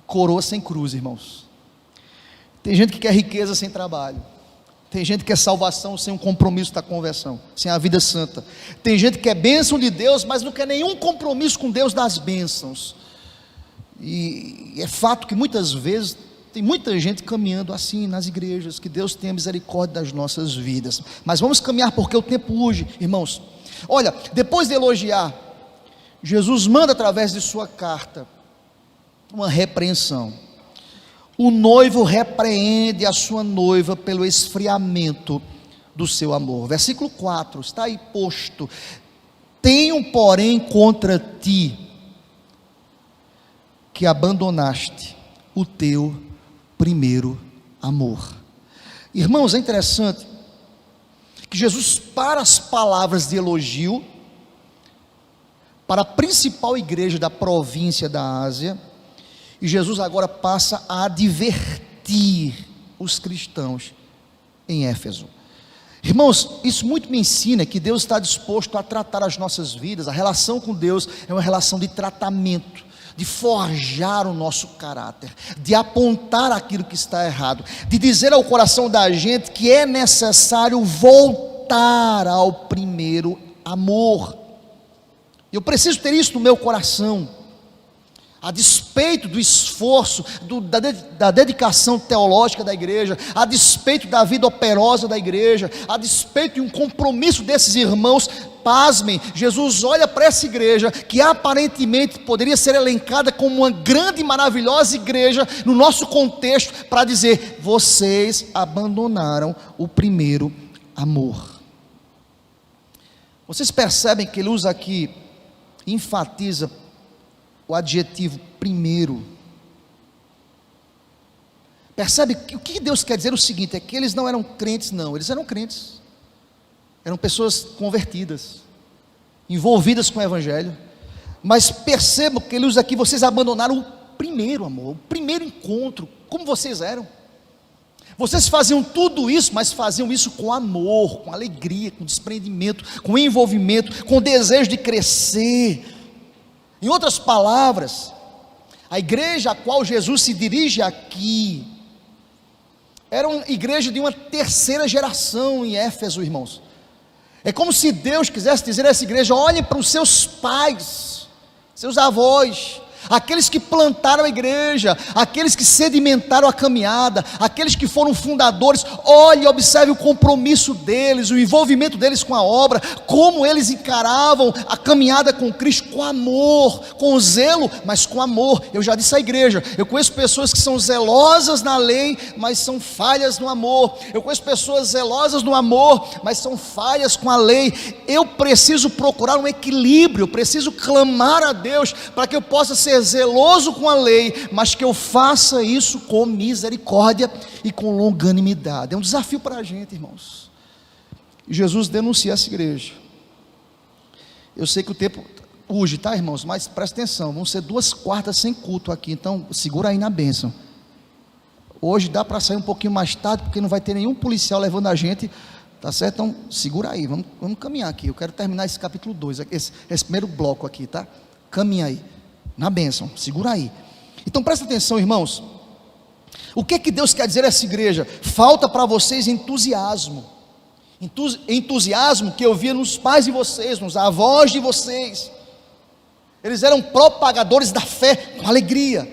coroa sem cruz, irmãos. Tem gente que quer riqueza sem trabalho. Tem gente que quer salvação sem um compromisso da conversão, sem a vida santa. Tem gente que quer bênção de Deus, mas não quer nenhum compromisso com Deus das bênçãos. E é fato que muitas vezes tem muita gente caminhando assim nas igrejas. Que Deus tenha misericórdia das nossas vidas. Mas vamos caminhar porque o tempo urge, irmãos. Olha, depois de elogiar, Jesus manda através de sua carta uma repreensão. O noivo repreende a sua noiva pelo esfriamento do seu amor. Versículo 4, está aí posto: tenho, porém, contra ti que abandonaste o teu primeiro amor. Irmãos, é interessante que Jesus para as palavras de elogio para a principal igreja da província da Ásia, e Jesus agora passa a advertir os cristãos em Éfeso. Irmãos, isso muito me ensina que Deus está disposto a tratar as nossas vidas. A relação com Deus é uma relação de tratamento, de forjar o nosso caráter, de apontar aquilo que está errado, de dizer ao coração da gente que é necessário voltar ao primeiro amor. Eu preciso ter isso no meu coração. A despeito do esforço, da dedicação teológica da igreja, a despeito da vida operosa da igreja, a despeito de um compromisso desses irmãos, pasmem, Jesus olha para essa igreja, que aparentemente poderia ser elencada como uma grande e maravilhosa igreja, no nosso contexto, para dizer: vocês abandonaram o primeiro amor. Vocês percebem que ele usa aqui, enfatiza o adjetivo primeiro. Percebe que o que Deus quer dizer? O seguinte, é que eles não eram crentes, não, eles eram crentes, eram pessoas convertidas, envolvidas com o evangelho, mas percebam que ele usa aqui: vocês abandonaram o primeiro amor, o primeiro encontro, como vocês eram. Vocês faziam tudo isso, mas faziam isso com amor, com alegria, com desprendimento, com envolvimento, com desejo de crescer. Em outras palavras, a igreja a qual Jesus se dirige aqui era uma igreja de uma terceira geração em Éfeso, irmãos. É como se Deus quisesse dizer a essa igreja: olhem para os seus pais, seus avós, aqueles que plantaram a igreja, aqueles que sedimentaram a caminhada, aqueles que foram fundadores. Olhe e observe o compromisso deles, o envolvimento deles com a obra, como eles encaravam a caminhada com Cristo, com amor, com zelo, mas com amor. Eu já disse à igreja, eu conheço pessoas que são zelosas na lei, mas são falhas no amor. Eu conheço pessoas zelosas no amor, mas são falhas com a lei. Eu preciso procurar um equilíbrio, eu preciso clamar a Deus para que eu possa ser zeloso com a lei, mas que eu faça isso com misericórdia e com longanimidade. É um desafio para a gente, irmãos. E Jesus denuncia essa igreja. Eu sei que o tempo urge, tá, irmãos? Mas presta atenção, vão ser 2/4 sem culto aqui, então segura aí na bênção. Hoje dá para sair um pouquinho mais tarde, porque não vai ter nenhum policial levando a gente, tá certo? Então segura aí, vamos caminhar aqui. Eu quero terminar esse capítulo 2, esse primeiro bloco aqui, tá? Caminha aí na bênção, segura aí. Então presta atenção, irmãos. O que que Deus quer dizer a essa igreja? Falta para vocês entusiasmo. Entusiasmo que eu via nos pais de vocês, nos avós de vocês. Eles eram propagadores da fé com alegria.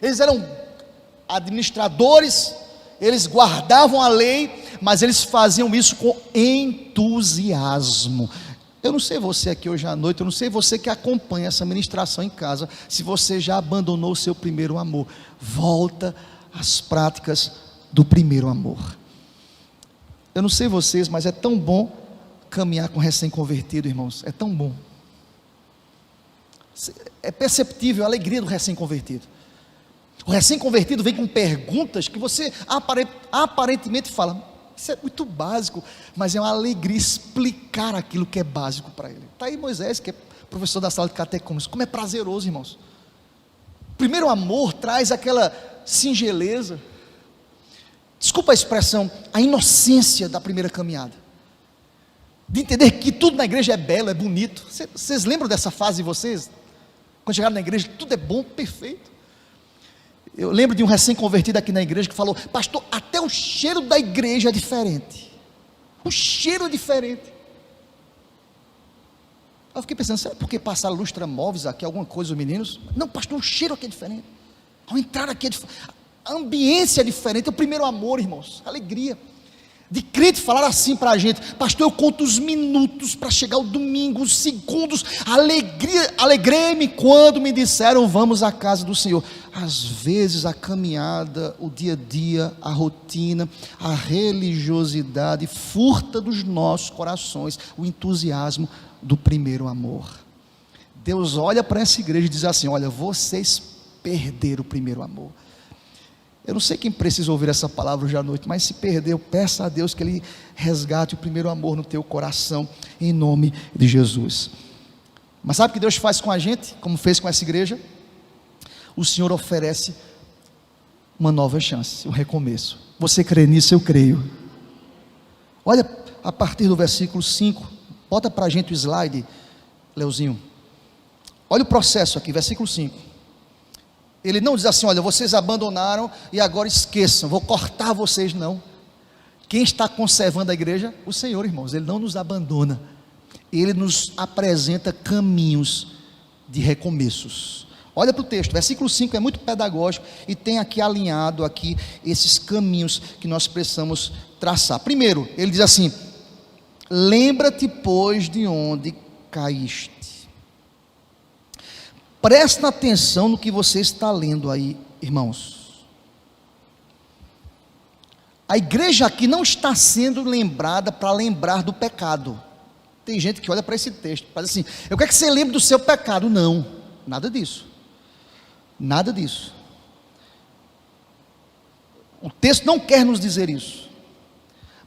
Eles eram administradores, eles guardavam a lei, mas eles faziam isso com entusiasmo. Eu não sei você aqui hoje à noite, eu não sei você que acompanha essa ministração em casa, se você já abandonou o seu primeiro amor. Volta às práticas do primeiro amor. Eu não sei vocês, mas é tão bom caminhar com recém-convertido, irmãos, é tão bom. É perceptível a alegria do recém-convertido. O recém-convertido vem com perguntas que você aparentemente fala: isso é muito básico, mas é uma alegria explicar aquilo que é básico para ele. Está aí Moisés, que é professor da sala de catecúmenos. Como é prazeroso, irmãos. O primeiro amor traz aquela singeleza, desculpa a expressão, a inocência da primeira caminhada, de entender que tudo na igreja é belo, é bonito. Vocês lembram dessa fase de vocês? Quando chegaram na igreja, tudo é bom, perfeito. Eu lembro de um recém-convertido aqui na igreja que falou: pastor, até o cheiro da igreja é diferente. O cheiro é diferente. Eu fiquei pensando, será porque passaram lustramóveis aqui, alguma coisa, os meninos? Não, pastor, o cheiro aqui é diferente. Ao entrar aqui é diferente. A ambiência é diferente. É o primeiro amor, irmãos, alegria. De crente falar assim para a gente: pastor, eu conto os minutos para chegar o domingo, os segundos, alegrei-me quando me disseram vamos à casa do Senhor. Às vezes a caminhada, o dia a dia, a rotina, a religiosidade furta dos nossos corações o entusiasmo do primeiro amor. Deus olha para essa igreja e diz assim: olha, vocês perderam o primeiro amor. Eu não sei quem precisa ouvir essa palavra hoje à noite, mas se perdeu, peça a Deus que Ele resgate o primeiro amor no teu coração, em nome de Jesus. Mas sabe o que Deus faz com a gente, como fez com essa igreja? O Senhor oferece uma nova chance, um recomeço. Você crê nisso? Eu creio. Olha a partir do versículo 5, bota para a gente o slide, Leozinho. Olha o processo aqui, versículo 5. Ele não diz assim: olha, vocês abandonaram e agora esqueçam, vou cortar vocês. Não. Quem está conservando a igreja? O Senhor, irmãos. Ele não nos abandona, Ele nos apresenta caminhos de recomeços. Olha para o texto, versículo 5 é muito pedagógico e tem aqui alinhado aqui esses caminhos que nós precisamos traçar. Primeiro, ele diz assim: lembra-te, pois, de onde caíste. Presta atenção no que você está lendo aí, irmãos. A igreja aqui não está sendo lembrada para lembrar do pecado. Tem gente que olha para esse texto e faz assim: eu quero que você lembre do seu pecado. Não, nada disso. Nada disso. O texto não quer nos dizer isso.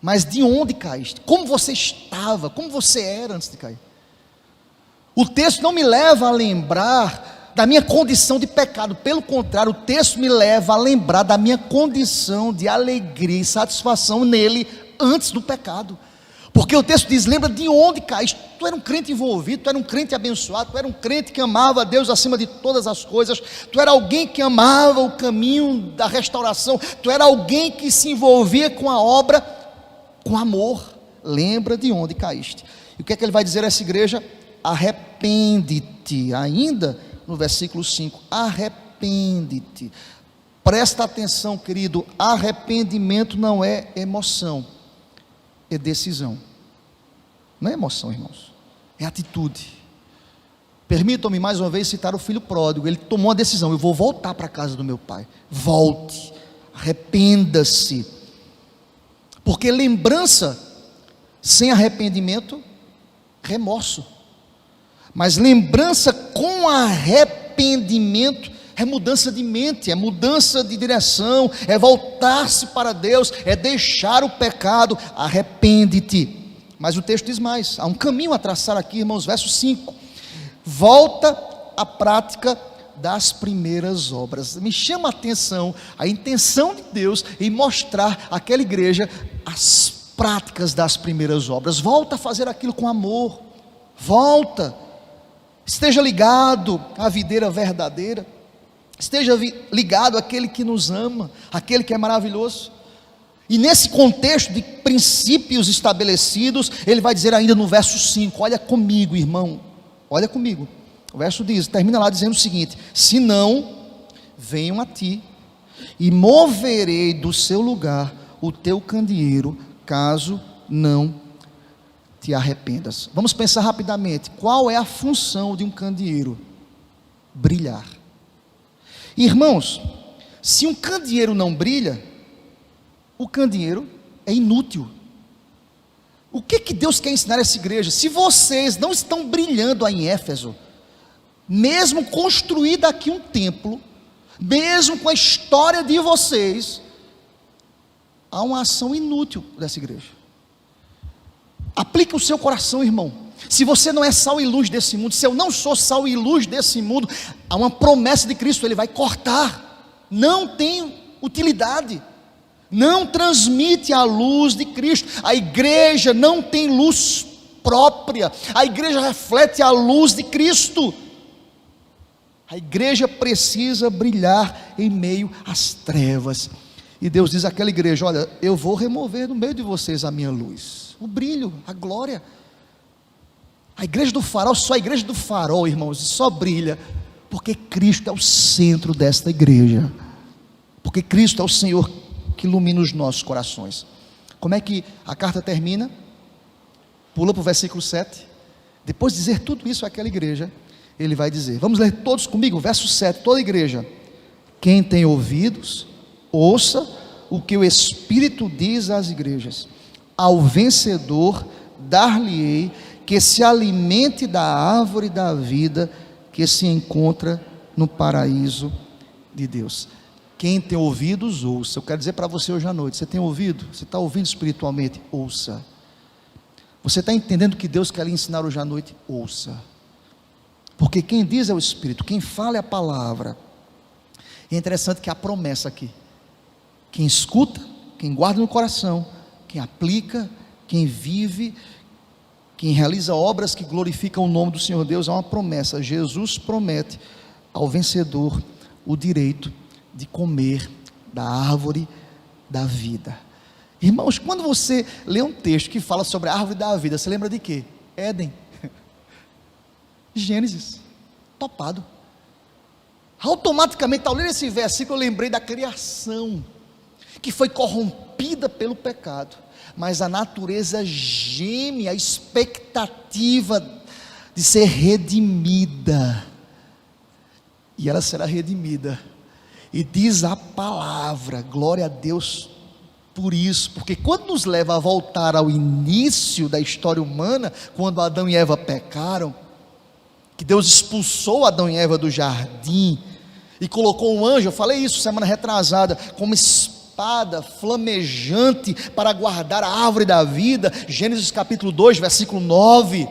Mas de onde caíste? Como você estava? Como você era antes de cair? O texto não me leva a lembrar da minha condição de pecado. Pelo contrário, o texto me leva a lembrar da minha condição de alegria e satisfação nele antes do pecado. Porque o texto diz: lembra de onde caíste. Tu era um crente envolvido, tu era um crente abençoado, tu era um crente que amava a Deus acima de todas as coisas, tu era alguém que amava o caminho da restauração, tu era alguém que se envolvia com a obra com amor. Lembra de onde caíste. E o que é que ele vai dizer a essa igreja? Arrepende-te. Ainda no versículo 5, arrepende-te. Presta atenção, querido, arrependimento não é emoção, é decisão. Não é emoção, irmãos, é atitude. Permitam-me mais uma vez citar o filho pródigo. Ele tomou a decisão: eu vou voltar para a casa do meu pai. Volte, arrependa-se. Porque lembrança sem arrependimento, remorso. Mas lembrança com arrependimento é mudança de mente, é mudança de direção, é voltar-se para Deus, é deixar o pecado. Arrepende-te. Mas o texto diz mais, há um caminho a traçar aqui, irmãos. Verso 5: volta à prática das primeiras obras. Me chama a atenção a intenção de Deus em mostrar àquela igreja as práticas das primeiras obras. Volta a fazer aquilo com amor, volta, esteja ligado à videira verdadeira, esteja ligado àquele que nos ama, àquele que é maravilhoso. E nesse contexto de princípios estabelecidos, ele vai dizer ainda no verso 5, olha comigo, irmão, olha comigo. O verso diz, termina lá dizendo o seguinte: se não, venham a ti, e moverei do seu lugar o teu candeeiro, caso não te arrependas. Vamos pensar rapidamente, qual é a função de um candeeiro? Brilhar. Irmãos, se um candeeiro não brilha, o candeeiro é inútil. O que Deus quer ensinar a essa igreja? Se vocês não estão brilhando aí em Éfeso, mesmo construído aqui um templo, mesmo com a história de vocês, há uma ação inútil dessa igreja. Aplique o seu coração, irmão. Se você não é sal e luz desse mundo, se eu não sou sal e luz desse mundo, há uma promessa de Cristo, Ele vai cortar. Não tem utilidade. não transmite a luz de Cristo. A igreja não tem luz própria, a igreja reflete a luz de Cristo. A igreja precisa brilhar em meio às trevas. E Deus diz àquela igreja: olha, eu vou remover do meio de vocês a minha luz, o brilho, a glória. A igreja do farol, só a igreja do farol, irmãos, só brilha porque Cristo é o centro desta igreja, porque Cristo é o Senhor que ilumina os nossos corações. Como é que a carta termina? Pula para o versículo 7. Depois de dizer tudo isso àquela igreja, ele vai dizer, vamos ler todos comigo, verso 7, toda a igreja: quem tem ouvidos, ouça o que o Espírito diz às igrejas. Ao vencedor dar-lhe-ei que se alimente da árvore da vida que se encontra no paraíso de Deus. Quem tem ouvidos, ouça. Eu quero dizer para você hoje à noite: você tem ouvido? Você está ouvindo espiritualmente? Ouça. Você está entendendo o que Deus quer lhe ensinar hoje à noite? Ouça. Porque quem diz é o Espírito, quem fala é a palavra. E é interessante que há promessa aqui: quem escuta, quem guarda no coração, quem aplica, quem vive, quem realiza obras que glorificam o nome do Senhor Deus, há uma promessa. Jesus promete ao vencedor o direito de comer da árvore da vida. Irmãos, quando você lê um texto que fala sobre a árvore da vida, você lembra de quê? Éden, Gênesis, topado. Automaticamente, ao ler esse versículo, eu lembrei da criação, que foi corrompida pelo pecado, mas a natureza geme a expectativa de ser redimida, e ela será redimida. E diz a palavra, glória a Deus por isso, porque quando nos leva a voltar ao início da história humana, quando Adão e Eva pecaram, que Deus expulsou Adão e Eva do jardim e colocou um anjo, eu falei isso semana retrasada, como espada flamejante para guardar a árvore da vida, Gênesis capítulo 2, versículo 9,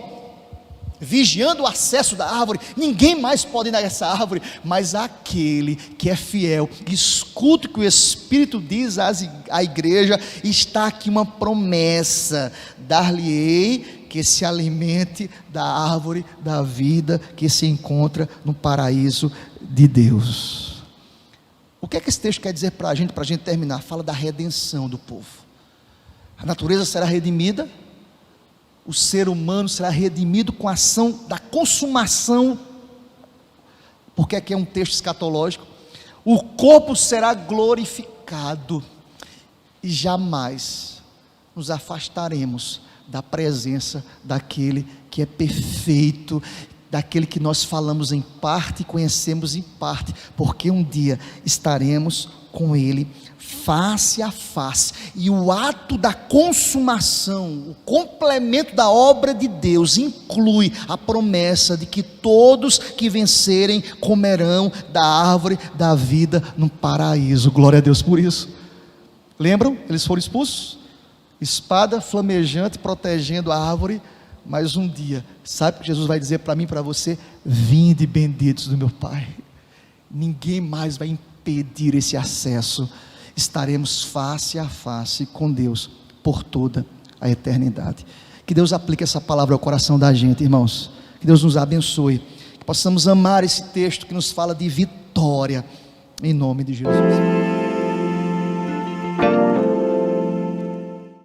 vigiando o acesso da árvore. Ninguém mais pode ir nessa árvore, mas aquele que é fiel, escuta o que o Espírito diz à igreja. Está aqui uma promessa: dar-lhe-ei que se alimente da árvore da vida que se encontra no paraíso de Deus. O que é que esse texto quer dizer para a gente terminar? Fala da redenção do povo. A natureza será redimida, o ser humano será redimido com a ação da consumação, porque aqui é um texto escatológico. O corpo será glorificado e jamais nos afastaremos da presença daquele que é perfeito, daquele que nós falamos em parte e conhecemos em parte, porque um dia estaremos com ele face a face. E o ato da consumação, o complemento da obra de Deus, inclui a promessa de que todos que vencerem comerão da árvore da vida no paraíso. Glória a Deus por isso. Lembram? Eles foram expulsos, espada flamejante protegendo a árvore. Mas um dia, sabe o que Jesus vai dizer para mim e para você? Vinde benditos do meu Pai. Ninguém mais vai impedir esse acesso. Estaremos face a face com Deus por toda a eternidade. Que Deus aplique essa palavra ao coração da gente, irmãos. Que Deus nos abençoe, que possamos amar esse texto que nos fala de vitória, em nome de Jesus.